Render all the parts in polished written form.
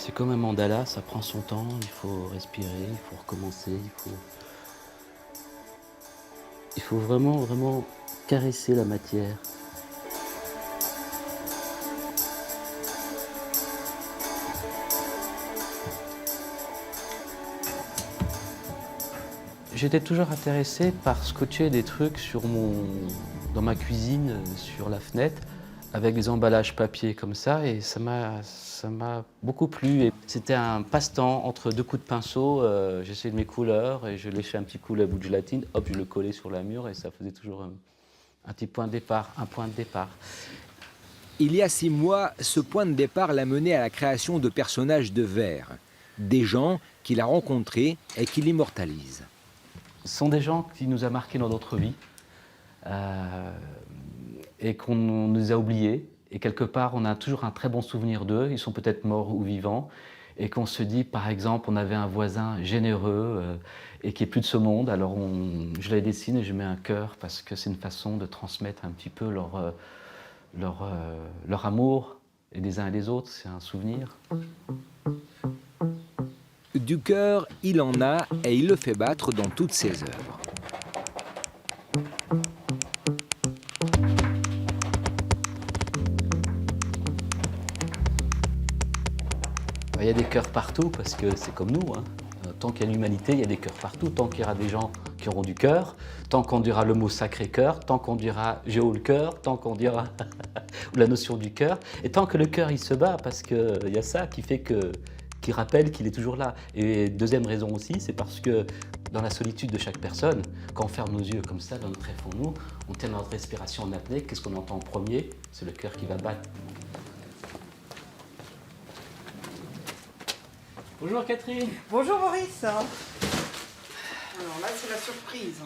C'est comme un mandala, ça prend son temps, il faut respirer, il faut recommencer, il faut vraiment, vraiment caresser la matière. J'étais toujours intéressé par scotcher des trucs dans ma cuisine, sur la fenêtre, avec des emballages papier comme ça, et ça m'a beaucoup plu. Et c'était un passe-temps entre deux coups de pinceau. J'essayais mes couleurs et je léchais un petit coup la bout de gélatine, hop, je le collais sur la mur et ça faisait toujours un petit point de départ, un point de départ. Il y a 6 mois, ce point de départ l'a mené à la création de personnages de verre, des gens qu'il a rencontrés et qui l'immortalisent. Ce sont des gens qui nous ont marqués dans notre vie et qu'on nous a oubliés. Et quelque part, on a toujours un très bon souvenir d'eux. Ils sont peut-être morts ou vivants. Et qu'on se dit, par exemple, on avait un voisin généreux et qui est plus de ce monde. Alors je les dessine et je mets un cœur parce que c'est une façon de transmettre un petit peu leur amour et des uns et des autres. C'est un souvenir. Du cœur, il en a et il le fait battre dans toutes ses œuvres. Il y a des cœurs partout parce que c'est comme nous, hein. Tant qu'il y a l'humanité, il y a des cœurs partout. Tant qu'il y aura des gens qui auront du cœur, tant qu'on dira le mot sacré-cœur, tant qu'on dira j'ai haut le cœur, tant qu'on dira la notion du cœur, et tant que le cœur il se bat, parce qu'il y a ça qui fait qui rappelle qu'il est toujours là. Et deuxième raison aussi, c'est parce que dans la solitude de chaque personne, quand on ferme nos yeux comme ça, dans notre trait nous, on tient notre respiration en apnée, qu'est-ce qu'on entend en premier? C'est le cœur qui va battre. Bonjour Catherine. Bonjour Maurice. Alors là, c'est la surprise.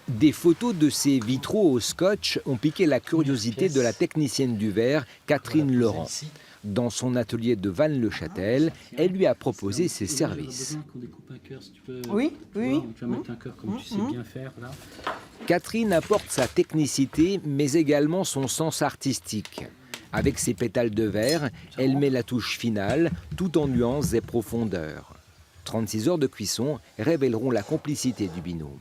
Des photos de ces vitraux au scotch ont piqué la curiosité de la technicienne du verre, Catherine Laurent. Dans son atelier de Vannes-le-Châtel, elle lui a proposé ses services. Oui. Tu vas mettre un cœur comme tu sais bien faire là. Catherine apporte sa technicité, mais également son sens artistique. Avec ses pétales de verre, elle met la touche finale, tout en nuances et profondeur. 36 heures de cuisson révéleront la complicité du binôme.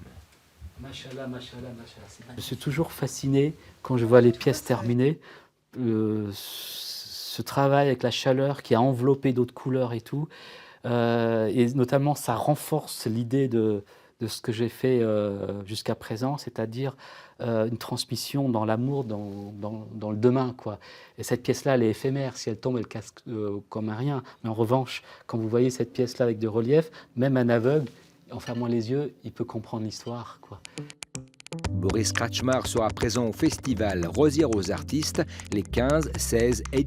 Machallah, machallah, machallah. Je suis toujours fasciné quand je vois les pièces terminées. Ce travail avec la chaleur qui a enveloppé d'autres couleurs et tout. Et notamment, ça renforce l'idée de ce que j'ai fait jusqu'à présent, c'est-à-dire une transmission dans l'amour, dans le demain, quoi. Et cette pièce-là, elle est éphémère. Si elle tombe, elle casse comme un rien. Mais en revanche, quand vous voyez cette pièce-là avec de relief, même un aveugle, en fermant les yeux, il peut comprendre l'histoire, quoi. Boris Kratchmar sera présent au festival Rosière aux artistes les 15, 16 et